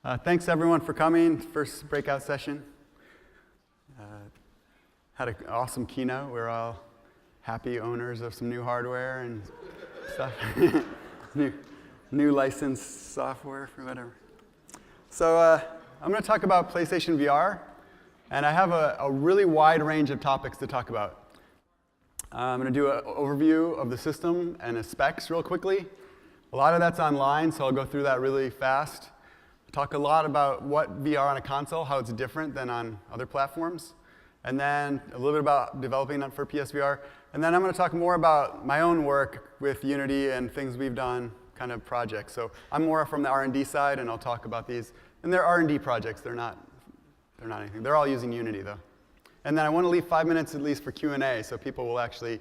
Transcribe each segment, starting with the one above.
Thanks everyone for coming. First breakout session. Had an awesome keynote. We're all happy owners of some new hardware and stuff. new licensed software for whatever. So I'm going to talk about PlayStation VR, and I have a really wide range of topics to talk about. I'm going to do an overview of the system and its specs real quickly. A lot of that's online, so I'll go through that really fast. Talk a lot about what VR on a console, how it's different than on other platforms. And then a little bit about developing it for PSVR. And then I'm going to talk more about my own work with Unity and things we've done, kind of projects. So I'm more from the R&D side, and I'll talk about these. And they're R&D projects. They're not anything. They're all using Unity, though. And then I want to leave 5 minutes at least for Q&A, so people will actually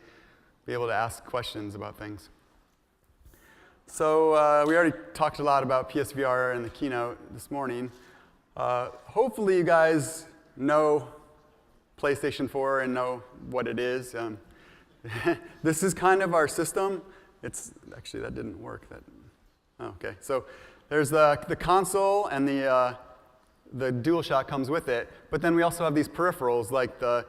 be able to ask questions about things. So we already talked a lot about PSVR in the keynote this morning. Hopefully you guys know PlayStation 4 and know what it is. This is kind of our system. Actually, that didn't work. Okay. So there's the console, and the DualShock comes with it. But then we also have these peripherals like the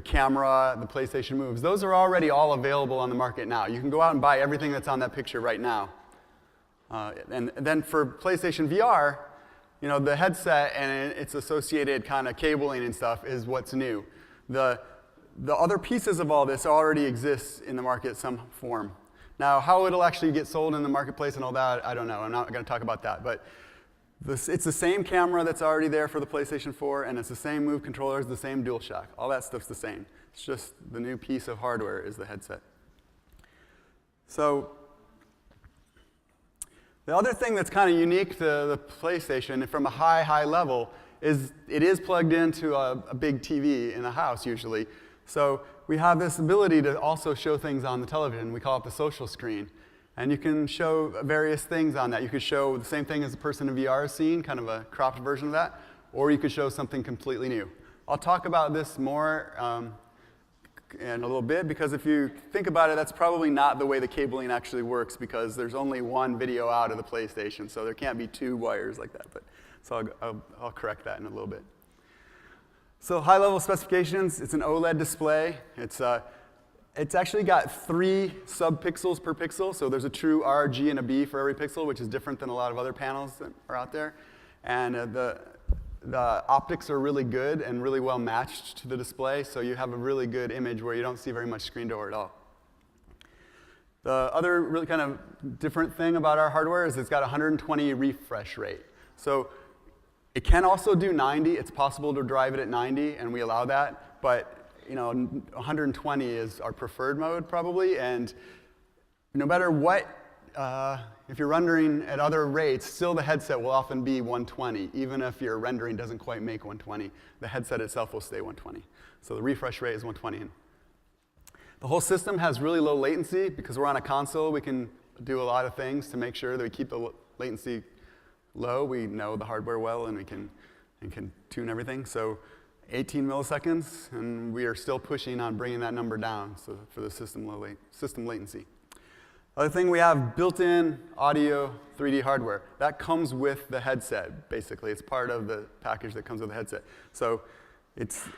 camera, the PlayStation Moves. Those are already all available on the market now. You can go out and buy everything that's on that picture right now. And then for PlayStation VR, you know, the headset and its associated kind of cabling and stuff is what's new. The other pieces of all this already exist in the market in some form. Now, how it'll actually get sold in the marketplace and all that, I don't know. I'm not going to talk about that. But it's the same camera that's already there for the PlayStation 4, and it's the same Move controllers, the same DualShock. All that stuff's the same. It's just the new piece of hardware is the headset. So the other thing that's kind of unique to the PlayStation from a high level is it is plugged into a big TV in the house usually. So we have this ability to also show things on the television. We call it the social screen. And you can show various things on that. You could show the same thing as the person in VR is seeing, kind of a cropped version of that, or you could show something completely new. I'll talk about this more in a little bit, because if you think about it, that's probably not the way the cabling actually works, because there's only one video out of the PlayStation, so there can't be two wires like that. So I'll correct that in a little bit. So high-level specifications, it's an OLED display. It's actually got 3 sub-pixels per pixel, so there's a true R, G, and a B for every pixel, which is different than a lot of other panels that are out there. And the optics are really good and really well matched to the display, so you have a really good image where you don't see very much screen door at all. The other really kind of different thing about our hardware is it's got 120 refresh rate. So it can also do 90. It's possible to drive it at 90, and we allow that. But you know, 120 is our preferred mode probably, and no matter what, if you're rendering at other rates, still the headset will often be 120. Even if your rendering doesn't quite make 120, the headset itself will stay 120. So the refresh rate is 120. The whole system has really low latency. Because we're on a console, we can do a lot of things to make sure that we keep the latency low. We know the hardware well, and we can tune everything. So 18 milliseconds, and we are still pushing on bringing that number down for the system latency. Other thing, we have built-in audio 3D hardware. That comes with the headset, basically. It's part of the package that comes with the headset. So it's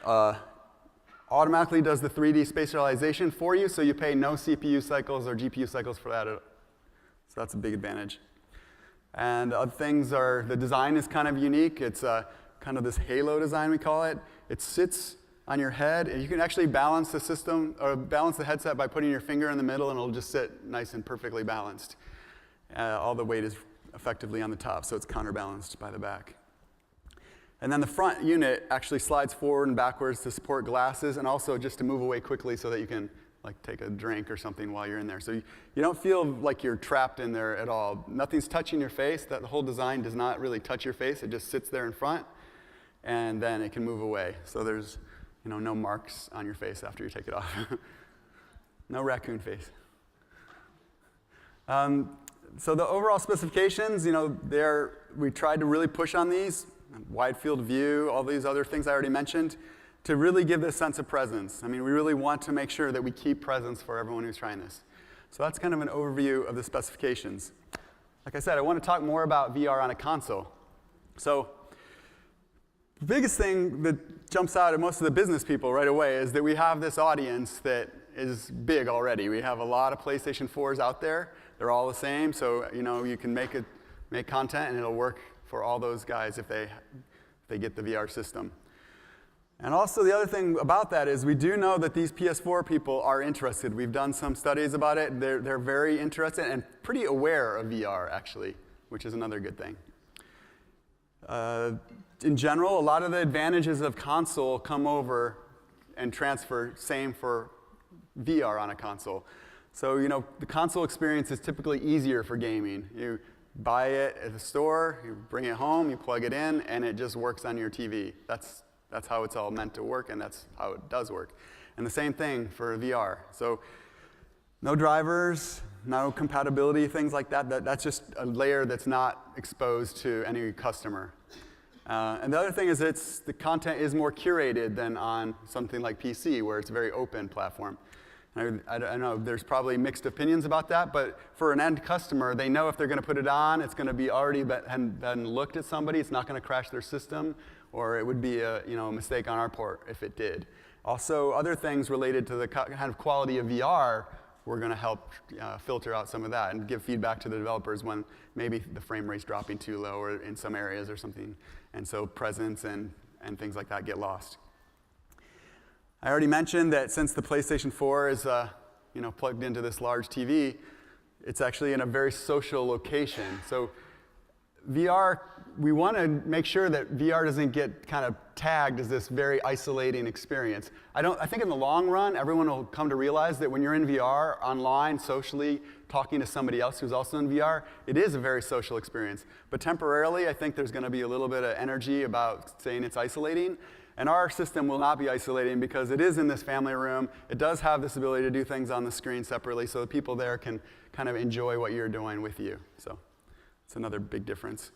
automatically does the 3D spatialization for you, so you pay no CPU cycles or GPU cycles for that. So that's a big advantage. And other things are, the design is kind of unique. It's kind of this halo design, we call it. It sits on your head, and you can actually balance the system, or balance the headset by putting your finger in the middle, and it'll just sit nice and perfectly balanced. All the weight is effectively on the top, so it's counterbalanced by the back. And then the front unit actually slides forward and backwards to support glasses, and also just to move away quickly so that you can like take a drink or something while you're in there. So you don't feel like you're trapped in there at all. Nothing's touching your face. The whole design does not really touch your face. It just sits there in front, and then it can move away. So there's no marks on your face after you take it off. No raccoon face. So the overall specifications, we tried to really push on these, wide field of view, all these other things I already mentioned, to really give this sense of presence. I mean, we really want to make sure that we keep presence for everyone who's trying this. So that's kind of an overview of the specifications. Like I said, I want to talk more about VR on a console. So the biggest thing that jumps out at most of the business people right away is that we have this audience that is big already. We have a lot of PlayStation 4s out there. They're all the same, so you can make content and it'll work for all those guys if they get the VR system. And also the other thing about that is we do know that these PS4 people are interested. We've done some studies about it. They're very interested and pretty aware of VR, actually, which is another good thing. In general, a lot of the advantages of console come over and transfer, same for VR on a console. So, the console experience is typically easier for gaming. You buy it at the store, you bring it home, you plug it in, and it just works on your TV. That's how it's all meant to work, and that's how it does work. And the same thing for VR. So no drivers, no compatibility, things like that. That's just a layer that's not exposed to any customer. And the other thing is the content is more curated than on something like PC, where it's a very open platform. I know there's probably mixed opinions about that, but for an end customer, they know if they're going to put it on, it's going to be already been looked at somebody. It's not going to crash their system, or it would be a mistake on our part if it did. Also, other things related to the kind of quality of VR, we're going to help filter out some of that and give feedback to the developers when maybe the frame rate's dropping too low or in some areas or something, and so presence and things like that get lost. I already mentioned that since the PlayStation 4 is plugged into this large TV, it's actually in a very social location. So VR, we want to make sure that VR doesn't get kind of tagged as this very isolating experience. I think in the long run, everyone will come to realize that when you're in VR, online, socially, talking to somebody else who's also in VR, it is a very social experience. But temporarily, I think there's going to be a little bit of energy about saying it's isolating. And our system will not be isolating because it is in this family room. It does have this ability to do things on the screen separately, so the people there can kind of enjoy what you're doing with you. So it's another big difference.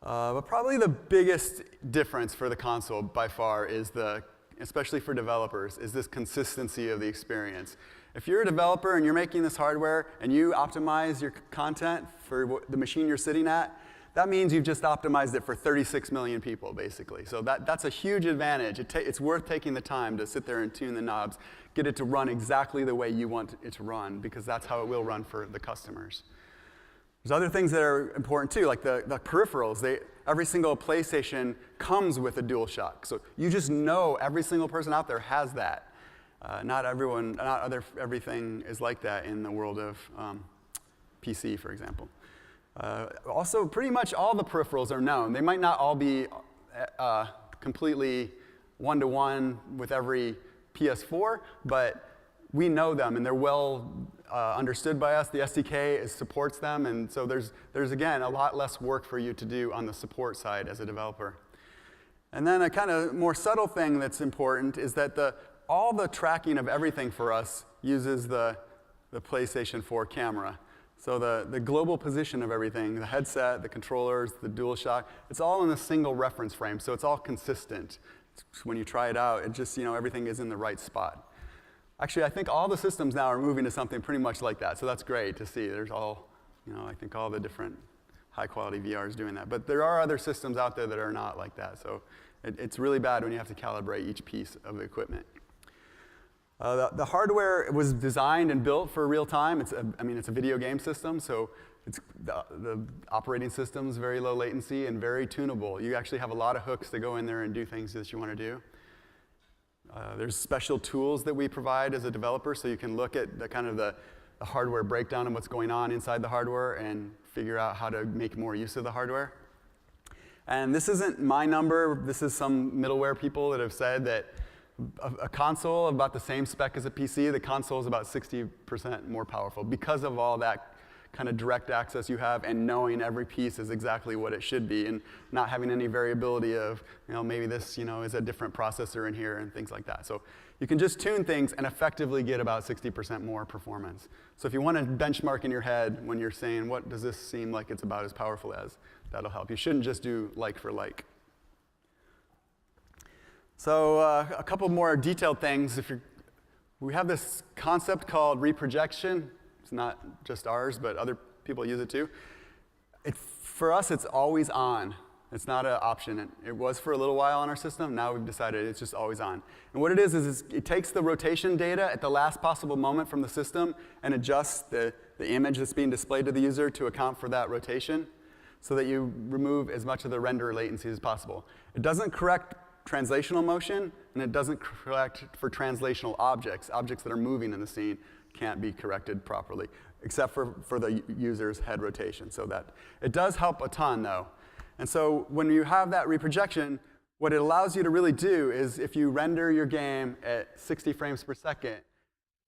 But probably the biggest difference for the console by far is especially for developers, is this consistency of the experience. If you're a developer and you're making this hardware and you optimize your content for the machine you're sitting at, that means you've just optimized it for 36 million people, basically. So that's a huge advantage. It's worth taking the time to sit there and tune the knobs, get it to run exactly the way you want it to run, because that's how it will run for the customers. There's other things that are important too, like the peripherals. Every single PlayStation comes with a DualShock. So you just know every single person out there has that. Not everything is like that in the world of PC, for example. Also, pretty much all the peripherals are known. They might not all be completely one-to-one with every PS4, but we know them, and they're well understood by us. The SDK supports them, and so there's again, a lot less work for you to do on the support side as a developer. And then a kind of more subtle thing that's important is that all the tracking of everything for us uses the PlayStation 4 camera. So the global position of everything, the headset, the controllers, the DualShock, it's all in a single reference frame, so it's all consistent. When you try it out, it just, everything is in the right spot. Actually, I think all the systems now are moving to something pretty much like that, so that's great to see. There's all, I think all the different high-quality VRs doing that. But there are other systems out there that are not like that, so it's really bad when you have to calibrate each piece of the equipment. The hardware was designed and built for real time. It's a video game system, so the operating system is very low latency and very tunable. You actually have a lot of hooks to go in there and do things that you want to do. There's special tools that we provide as a developer, so you can look at the hardware breakdown and what's going on inside the hardware and figure out how to make more use of the hardware. And this isn't my number. This is some middleware people that have said that a console about the same spec as a PC, the console is about 60% more powerful because of all that kind of direct access you have and knowing every piece is exactly what it should be and not having any variability of, maybe this, is a different processor in here and things like that. So you can just tune things and effectively get about 60% more performance. So if you want to benchmark in your head when you're saying, what does this seem like it's about as powerful as, that'll help. You shouldn't just do like for like. So a couple more detailed things. We have this concept called reprojection. It's not just ours, but other people use it too. For us, it's always on. It's not an option. It was for a little while on our system. Now we've decided it's just always on. And what it is it takes the rotation data at the last possible moment from the system and adjusts the image that's being displayed to the user to account for that rotation so that you remove as much of the render latency as possible. It doesn't correct translational motion, and it doesn't correct for translational objects. Objects that are moving in the scene can't be corrected properly, except for the user's head rotation. So that it does help a ton, though. And so when you have that reprojection, what it allows you to really do is if you render your game at 60 frames per second,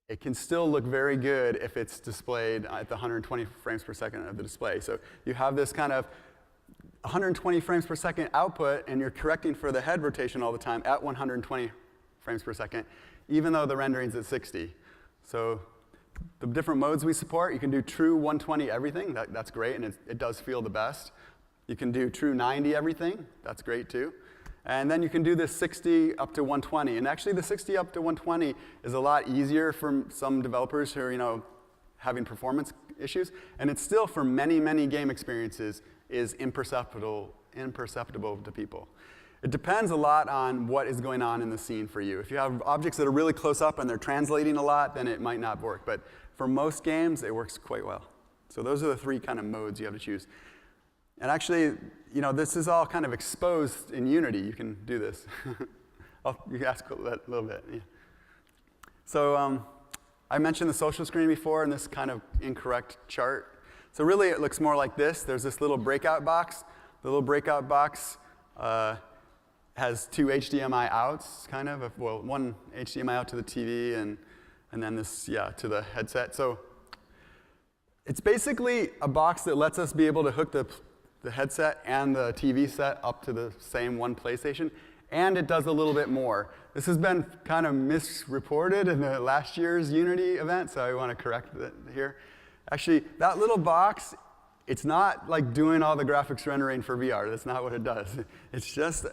it can still look very good if it's displayed at the 120 frames per second of the display. So you have this kind of 120 frames per second output, and you're correcting for the head rotation all the time at 120 frames per second, even though the rendering's at 60. So the different modes we support, you can do true 120 everything. That's great, and it does feel the best. You can do true 90 everything. That's great, too. And then you can do this 60 up to 120. And actually, the 60 up to 120 is a lot easier for some developers who are, having performance issues. And it's still, for many, many game experiences, is imperceptible to people. It depends a lot on what is going on in the scene for you. If you have objects that are really close up and they're translating a lot, then it might not work. But for most games, it works quite well. So those are the three kind of modes you have to choose. And actually, this is all kind of exposed in Unity. You can do this. You can ask a little bit. Yeah. So I mentioned the social screen before in this kind of incorrect chart. So really, it looks more like this. There's this little breakout box. The little breakout box has two HDMI outs, kind of. Well, one HDMI out to the TV, and then this, to the headset. So it's basically a box that lets us be able to hook the headset and the TV set up to the same one PlayStation, and it does a little bit more. This has been kind of misreported in the last year's Unity event, so I want to correct it here. Actually, that little box, it's not like doing all the graphics rendering for VR. That's not what it does. It's just,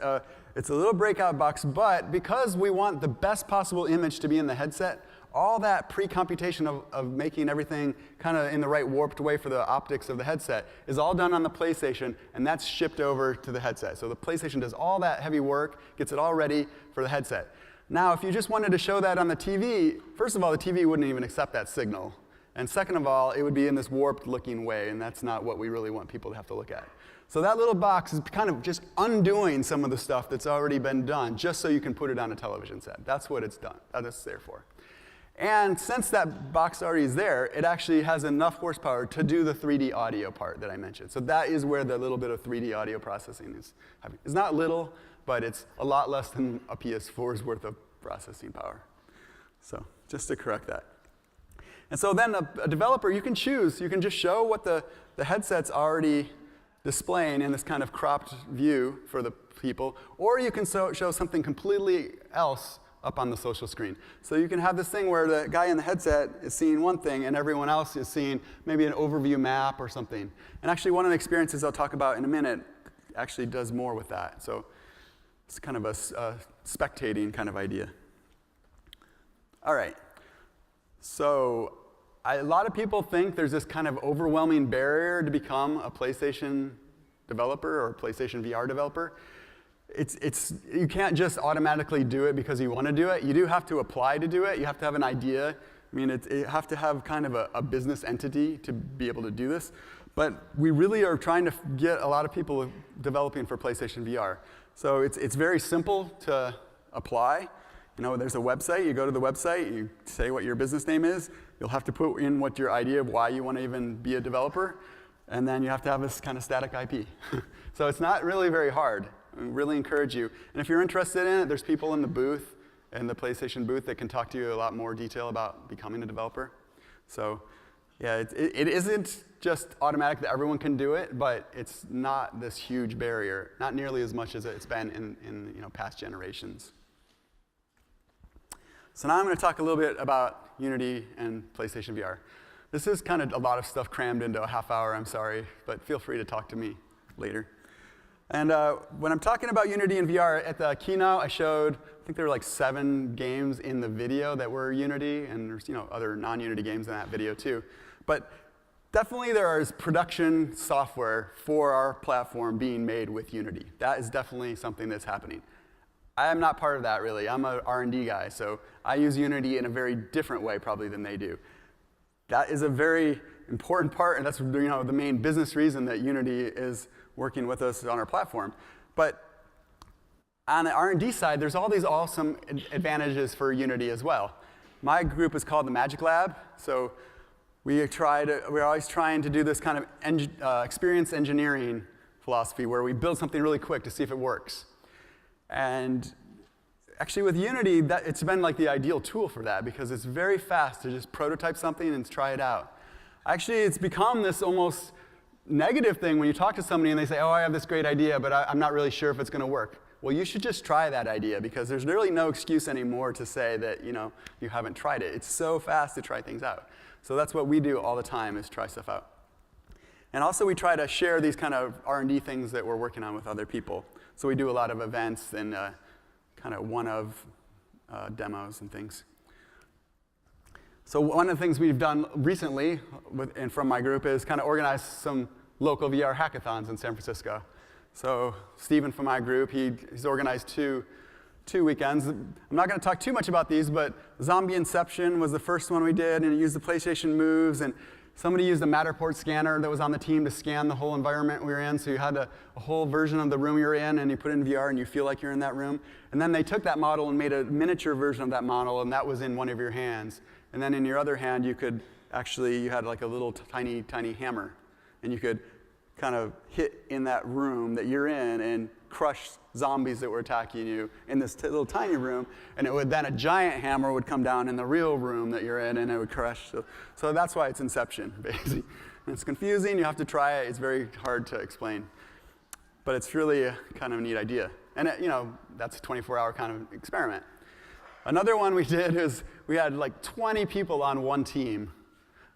it's a little breakout box, but because we want the best possible image to be in the headset, all that pre-computation of making everything kind of in the right warped way for the optics of the headset is all done on the PlayStation, and that's shipped over to the headset. So the PlayStation does all that heavy work, gets it all ready for the headset. Now, if you just wanted to show that on the TV, first of all, the TV wouldn't even accept that signal. And second of all, it would be in this warped-looking way, and that's not what we really want people to have to look at. So that little box is kind of just undoing some of the stuff that's already been done, just so you can put it on a television set. That's what it's done. That's what it's there for. And since that box already is there, it actually has enough horsepower to do the 3D audio part that I mentioned. So that is where the little bit of 3D audio processing is happening. It's not little, but it's a lot less than a PS4's worth of processing power. So just to correct that. And so then a developer, you can choose. You can just show what the headset's already displaying in this kind of cropped view for the people, or you can show something completely else up on the social screen. So you can have this thing where the guy in the headset is seeing one thing and everyone else is seeing maybe an overview map or something. And actually one of the experiences I'll talk about in a minute actually does more with that. So it's kind of a spectating kind of idea. All right. So a lot of people think there's this kind of overwhelming barrier to become a PlayStation developer or a PlayStation VR developer. You can't just automatically do it because you want to do it. You do have to apply to do it. You have to have an idea. I mean, you have to have kind of a business entity to be able to do this. But we really are trying to get a lot of people developing for PlayStation VR. So it's very simple to apply. There's a website. You go to the website. You say what your business name is. You'll have to put in what your idea of why you want to even be a developer. And then you have to have this kind of static IP. So it's not really very hard. I really encourage you. And if you're interested in it, there's people in the booth, in the PlayStation booth, that can talk to you a lot more detail about becoming a developer. So yeah, it isn't just automatic that everyone can do it, but it's not this huge barrier, not nearly as much as it's been in past generations. So now I'm going to talk a little bit about Unity and PlayStation VR. This is kind of a lot of stuff crammed into a half hour, I'm sorry, but feel free to talk to me later. And when I'm talking about Unity and VR, at the keynote I showed, I think there were like 7 games in the video that were Unity, and there's other non-Unity games in that video too. But Definitely there is production software for our platform being made with Unity. That is definitely something that's happening. I am not part of that, really. I'm an R&D guy, so I use Unity in a very different way, probably, than they do. That is a very important part, and that's the main business reason that Unity is working with us on our platform. But on the R&D side, there's all these awesome advantages for Unity as well. My group is called the Magic Lab, so we're always trying to do this kind of experience engineering philosophy where we build something really quick to see if it works. And actually with Unity, it's been like the ideal tool for that because it's very fast to just prototype something and try it out. Actually, it's become this almost negative thing when you talk to somebody and they say, oh, I have this great idea, but I'm not really sure if it's going to work. Well, you should just try that idea because there's really no excuse anymore to say that you haven't tried it. It's so fast to try things out. So that's what we do all the time is try stuff out. And also we try to share these kind of R&D things that we're working on with other people. So we do a lot of events and kind of one-of demos and things. So one of the things we've done recently and from my group is kind of organize some local VR hackathons in San Francisco. So Steven from my group, he's organized two weekends. I'm not going to talk too much about these, but Zombie Inception was the first one we did, and it used the PlayStation Moves, and somebody used a Matterport scanner that was on the team to scan the whole environment we were in, so you had a whole version of the room you're in, and you put it in VR, and you feel like you're in that room. And then they took that model and made a miniature version of that model, and that was in one of your hands. And then in your other hand, you had like a little tiny, tiny hammer, and you could kind of hit in that room that you're in and crush zombies that were attacking you in this little tiny room, and then a giant hammer would come down in the real room that you're in, and it would crush. So that's why it's Inception, basically. And it's confusing. You have to try it. It's very hard to explain. But it's really a kind of a neat idea. And that's a 24-hour kind of experiment. Another one we did is we had like 20 people on one team.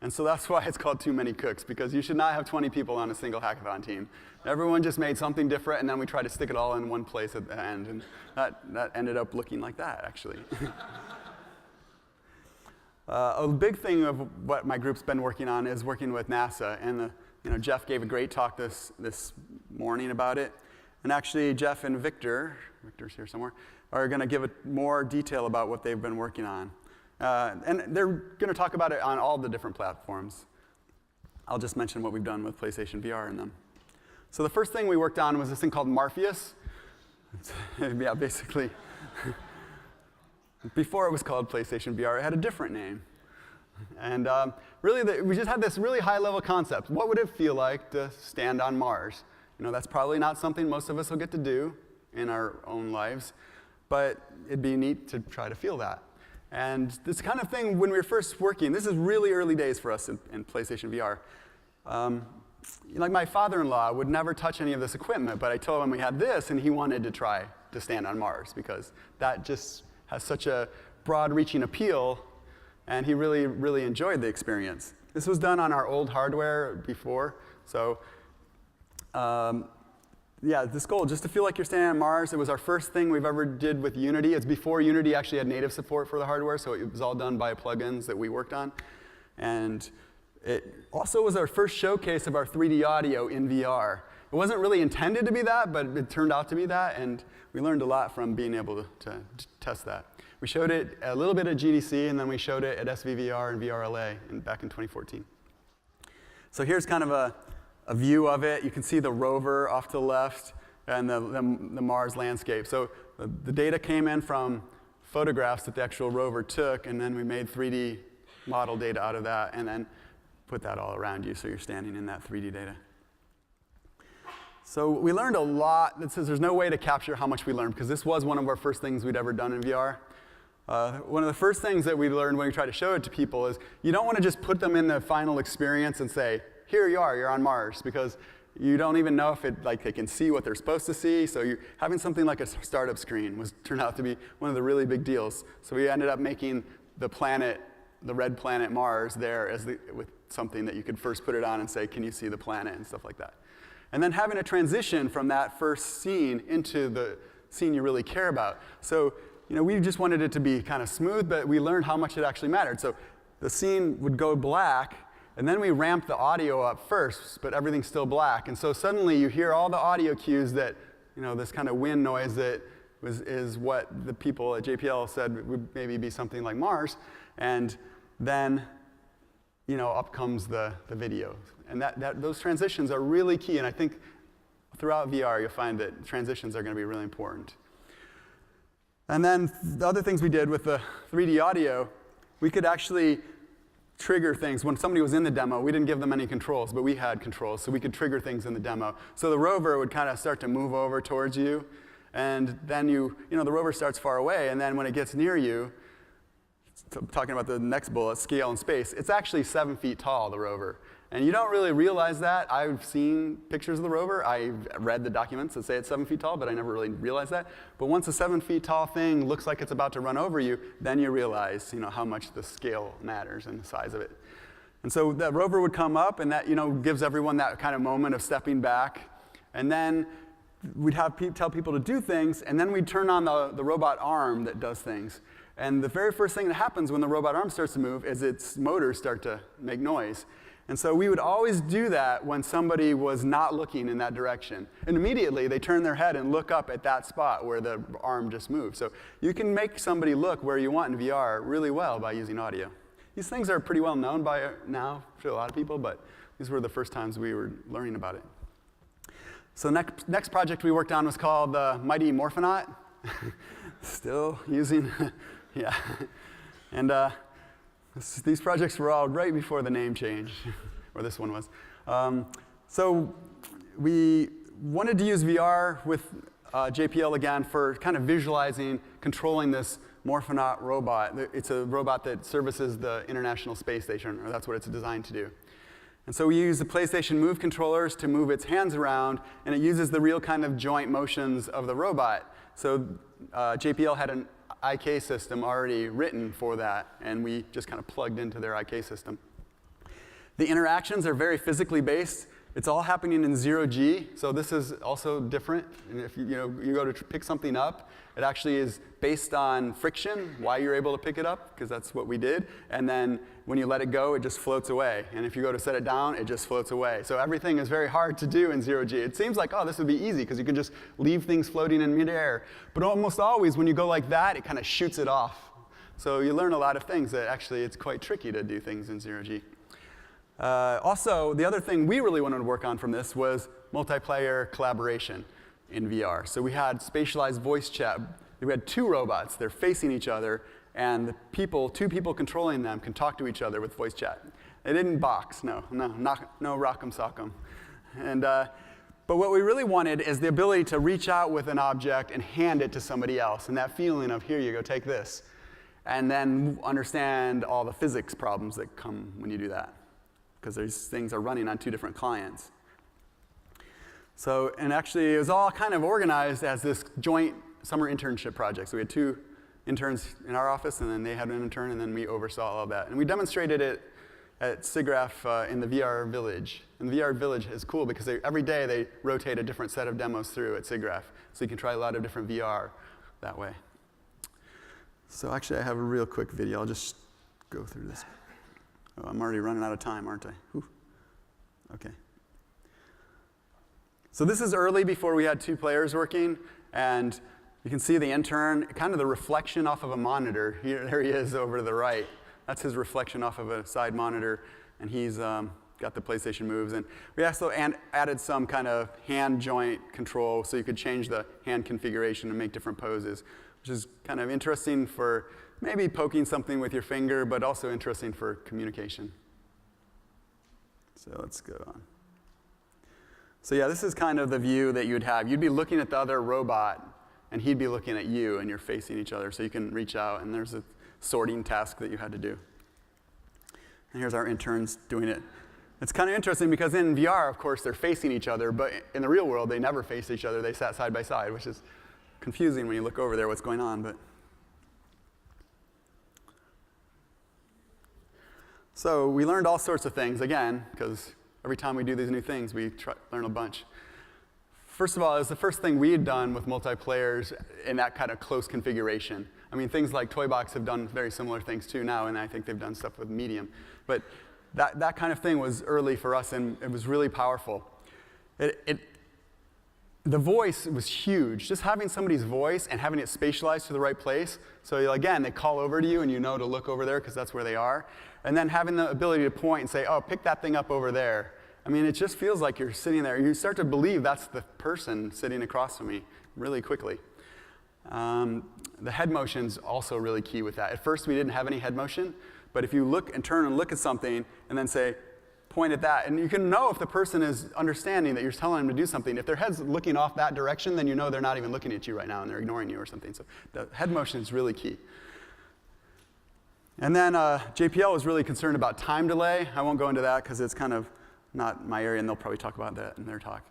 And so that's why it's called Too Many Cooks, because you should not have 20 people on a single hackathon team. Everyone just made something different, and then we tried to stick it all in one place at the end. And that ended up looking like that, actually. A big thing of what my group's been working on is working with NASA. And Jeff gave a great talk this morning about it. And actually, Jeff and Victor's here somewhere, are going to give more detail about what they've been working on. And they're going to talk about it on all the different platforms. I'll just mention what we've done with PlayStation VR in them. So the first thing we worked on was this thing called Morpheus. Yeah, basically. Before it was called PlayStation VR, it had a different name. And really, we just had this really high-level concept. What would it feel like to stand on Mars? That's probably not something most of us will get to do in our own lives, but it'd be neat to try to feel that. And this kind of thing, when we were first working, this is really early days for us in PlayStation VR. Like my father-in-law would never touch any of this equipment, but I told him we had this, and he wanted to try to stand on Mars because that just has such a broad-reaching appeal, and he really, really enjoyed the experience. This was done on our old hardware before, so yeah, this goal, just to feel like you're standing on Mars. It was our first thing we've ever did with Unity. It's before Unity actually had native support for the hardware, so it was all done by plugins that we worked on. And it also was our first showcase of our 3D audio in VR. It wasn't really intended to be that, but it turned out to be that, and we learned a lot from being able to test that. We showed it a little bit at GDC, and then we showed it at SVVR and VRLA back in 2014. So here's kind of a view of it. You can see the rover off to the left and the Mars landscape. So the data came in from photographs that the actual rover took, and then we made 3D model data out of that, and then put that all around you so you're standing in that 3D data. So we learned a lot. There's no way to capture how much we learned, because this was one of our first things we'd ever done in VR. One of the first things that we learned when we tried to show it to people is you don't want to just put them in the final experience and say, here you are, you're on Mars, because you don't even know if they can see what they're supposed to see. So having something like a startup screen turned out to be one of the really big deals. So we ended up making the red planet Mars there with something that you could first put it on and say, can you see the planet and stuff like that. And then having a transition from that first scene into the scene you really care about. So we just wanted it to be kind of smooth, but we learned how much it actually mattered. So the scene would go black, And then we ramped the audio up first, but everything's still black. And so suddenly you hear all the audio cues that, this kind of wind noise that is what the people at JPL said would maybe be something like Mars. And then, up comes the video. And those transitions are really key. And I think throughout VR, you'll find that transitions are going to be really important. And then the other things we did with the 3D audio, we could actually trigger things. When somebody was in the demo, we didn't give them any controls, but we had controls, so we could trigger things in the demo. So the rover would kind of start to move over towards you, and then the rover starts far away, and then when it gets near you, talking about the next bullet, scale in space, it's actually 7 feet tall, the rover. And you don't really realize that. I've seen pictures of the rover. I've read the documents that say it's 7 feet tall, but I never really realized that. But once a 7 feet tall thing looks like it's about to run over you, then you realize, how much the scale matters and the size of it. And so the rover would come up, and that, gives everyone that kind of moment of stepping back. And then we'd tell people to do things, and then we'd turn on the robot arm that does things. And the very first thing that happens when the robot arm starts to move is its motors start to make noise. And so we would always do that when somebody was not looking in that direction. And immediately they turn their head and look up at that spot where the arm just moved. So you can make somebody look where you want in VR really well by using audio. These things are pretty well known by now to a lot of people, but these were the first times we were learning about it. So the next project we worked on was called the Mighty Morphonaut. Still using, yeah. And these projects were all right before the name change, or this one was. So we wanted to use VR with JPL again for kind of visualizing, controlling this Morphonaut robot. It's a robot that services the International Space Station, or that's what it's designed to do. And so we use the PlayStation Move controllers to move its hands around, and it uses the real kind of joint motions of the robot. So JPL had an IK system already written for that, and we just kind of plugged into their IK system. The interactions are very physically based. It's all happening in 0G, so this is also different. And if you go to pick something up, it actually is based on friction, why you're able to pick it up, because that's what we did. And then when you let it go, it just floats away. And if you go to set it down, it just floats away. So everything is very hard to do in 0G. It seems like, oh, this would be easy, because you can just leave things floating in midair. But almost always, when you go like that, it kind of shoots it off. So you learn a lot of things that actually it's quite tricky to do things in 0G. Also, the other thing we really wanted to work on from this was multiplayer collaboration in VR. So we had spatialized voice chat. We had two robots. They're facing each other, and two people controlling them can talk to each other with voice chat. They didn't box, no rock'em sock'em. And but what we really wanted is the ability to reach out with an object and hand it to somebody else, and that feeling of, here you go, take this, and then understand all the physics problems that come when you do that, because these things are running on two different clients. So, and actually, it was all kind of organized as this joint summer internship project. So we had two interns in our office, and then they had an intern, and then we oversaw all of that. And we demonstrated it at SIGGRAPH in the VR Village. And the VR Village is cool because every day they rotate a different set of demos through at SIGGRAPH. So you can try a lot of different VR that way. So actually, I have a real quick video. I'll just go through this. Oh, I'm already running out of time, aren't I? Whew. Okay. So this is early before we had two players working, and you can see the intern, kind of the reflection off of a monitor. There he is over to the right. That's his reflection off of a side monitor, and he's got the PlayStation Moves. And we also added some kind of hand joint control so you could change the hand configuration and make different poses, which is kind of interesting for maybe poking something with your finger, but also interesting for communication. So let's go on. So yeah, this is kind of the view that you'd have. You'd be looking at the other robot, and he'd be looking at you, and you're facing each other, so you can reach out, and there's a sorting task that you had to do. And here's our interns doing it. It's kind of interesting because in VR, of course, they're facing each other, but in the real world, they never face each other. They sat side by side, which is confusing when you look over there what's going on. But so we learned all sorts of things, again, because every time we do these new things, we learn a bunch. First of all, it was the first thing we had done with multiplayers in that kind of close configuration. I mean, things like Toybox have done very similar things too now, and I think they've done stuff with Medium. But that kind of thing was early for us, and it was really powerful. The voice was huge. Just having somebody's voice and having it spatialized to the right place. So again, they call over to you, and you know to look over there because that's where they are. And then having the ability to point and say, oh, pick that thing up over there. I mean, it just feels like you're sitting there. You start to believe that's the person sitting across from me really quickly. The head motion's also really key with that. At first, we didn't have any head motion, but if you look and turn and look at something and then say, point at that, and you can know if the person is understanding that you're telling them to do something. If their head's looking off that direction, then you know they're not even looking at you right now and they're ignoring you or something. So the head motion is really key. And then JPL was really concerned about time delay. I won't go into that because it's kind of not my area, and they'll probably talk about that in their talk.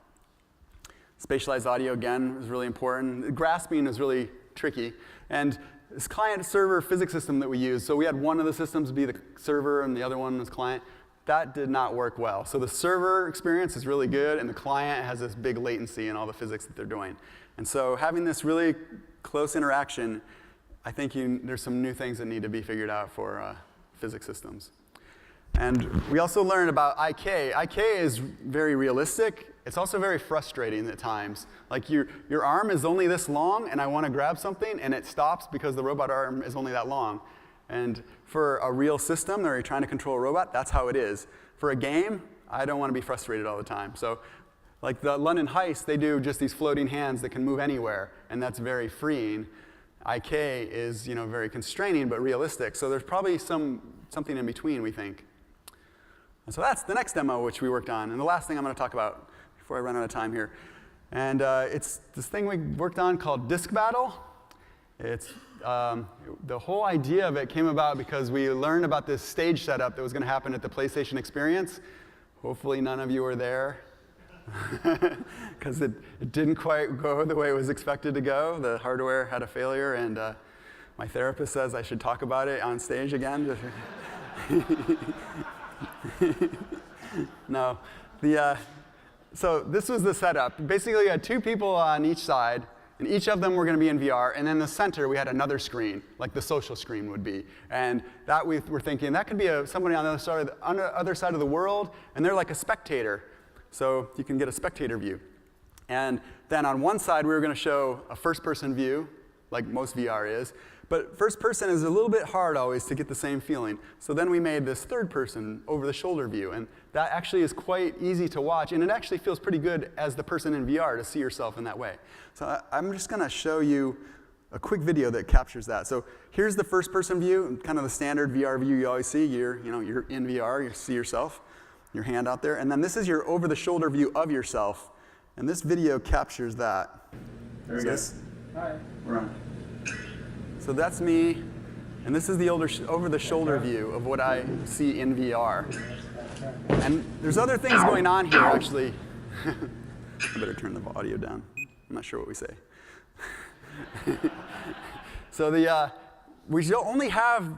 Spatialized audio, again, was really important. Grasping is really tricky. And this client-server physics system that we use, so we had one of the systems be the server and the other one was client. That did not work well. So the server experience is really good, and the client has this big latency in all the physics that they're doing. And so having this really close interaction, I think there's some new things that need to be figured out for physics systems. And we also learned about IK. IK is very realistic. It's also very frustrating at times. Like your arm is only this long, and I want to grab something, and it stops because the robot arm is only that long. And for a real system where you're trying to control a robot, that's how it is. For a game, I don't want to be frustrated all the time. So like the London Heist, they do just these floating hands that can move anywhere, and that's very freeing. IK is very constraining but realistic. So there's probably something in between, we think. And so that's the next demo which we worked on. And the last thing I'm going to talk about before I run out of time here. And it's this thing we worked on called Disc Battle. It's the whole idea of it came about because we learned about this stage setup that was going to happen at the PlayStation Experience. Hopefully none of you were there because it didn't quite go the way it was expected to go. The hardware had a failure, and my therapist says I should talk about it on stage again. No. So this was the setup. Basically, you had two people on each side, and each of them were going to be in VR. And in the center, we had another screen, like the social screen would be. And that we were thinking, that could be somebody on the other side of the world, and they're like a spectator. So you can get a spectator view. And then on one side, we were going to show a first-person view, like most VR is. But first person is a little bit hard always to get the same feeling. So then we made this third person over-the-shoulder view. And that actually is quite easy to watch. And it actually feels pretty good as the person in VR to see yourself in that way. So I'm just going to show you a quick video that captures that. So here's the first person view, kind of the standard VR view you always see. You're in VR, you see yourself, your hand out there. And then this is your over-the-shoulder view of yourself. And this video captures that. There we go. Hi. We're on. So that's me, and this is the over-the-shoulder view of what I see in VR. And there's other things going on here, actually. I better turn the audio down. I'm not sure what we say. So we only have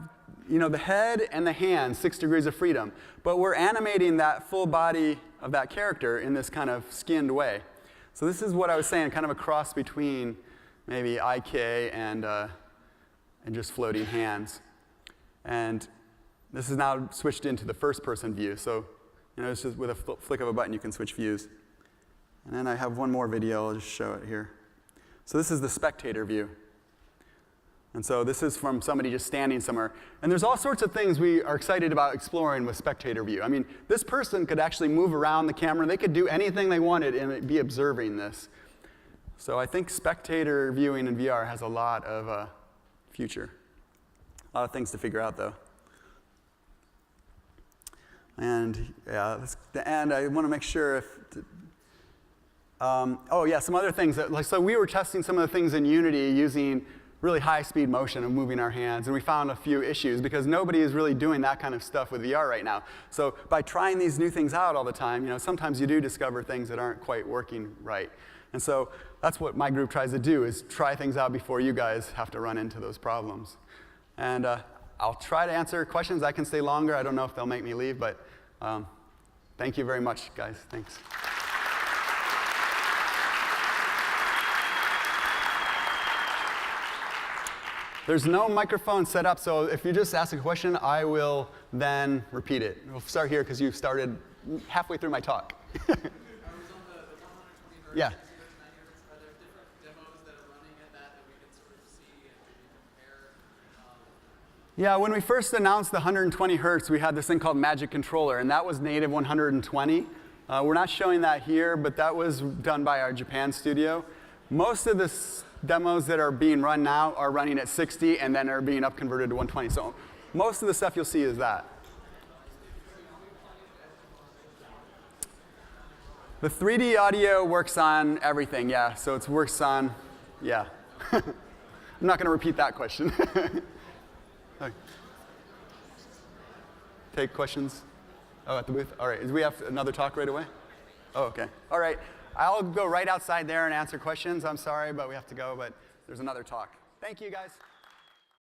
the head and the hand, 6 degrees of freedom, but we're animating that full body of that character in this kind of skinned way. So this is what I was saying, kind of a cross between maybe IK and just floating hands. And this is now switched into the first-person view. So it's just with a flick of a button, you can switch views. And then I have one more video. I'll just show it here. So this is the spectator view. And so this is from somebody just standing somewhere. And there's all sorts of things we are excited about exploring with spectator view. I mean, this person could actually move around the camera. They could do anything they wanted and be observing this. So I think spectator viewing in VR has a lot of future. A lot of things to figure out, though. And yeah, that's the end. I want to make sure if. Some other things. So we were testing some of the things in Unity using really high-speed motion and moving our hands, and we found a few issues because nobody is really doing that kind of stuff with VR right now. So by trying these new things out all the time, sometimes you do discover things that aren't quite working right. And so that's what my group tries to do, is try things out before you guys have to run into those problems. And I'll try to answer questions. I can stay longer. I don't know if they'll make me leave, but thank you very much, guys. Thanks. There's no microphone set up, so if you just ask a question, I will then repeat it. We'll start here because you started halfway through my talk. I was on the 120 hertz. Yeah. Are there different demos that are running at that we can sort of see and maybe compare? Yeah, when we first announced the 120 hertz, we had this thing called Magic Controller, and that was native 120. We're not showing that here, but that was done by our Japan studio. Most of the demos that are being run now are running at 60 and then are being up converted to 120. So most of the stuff you'll see is that. The 3D audio works on everything, yeah. So it works on, yeah. I'm not going to repeat that question. Okay. Take questions? Oh, at the booth? All right. Do we have another talk right away? Oh, okay. All right. I'll go right outside there and answer questions. I'm sorry, but we have to go. But there's another talk. Thank you, guys.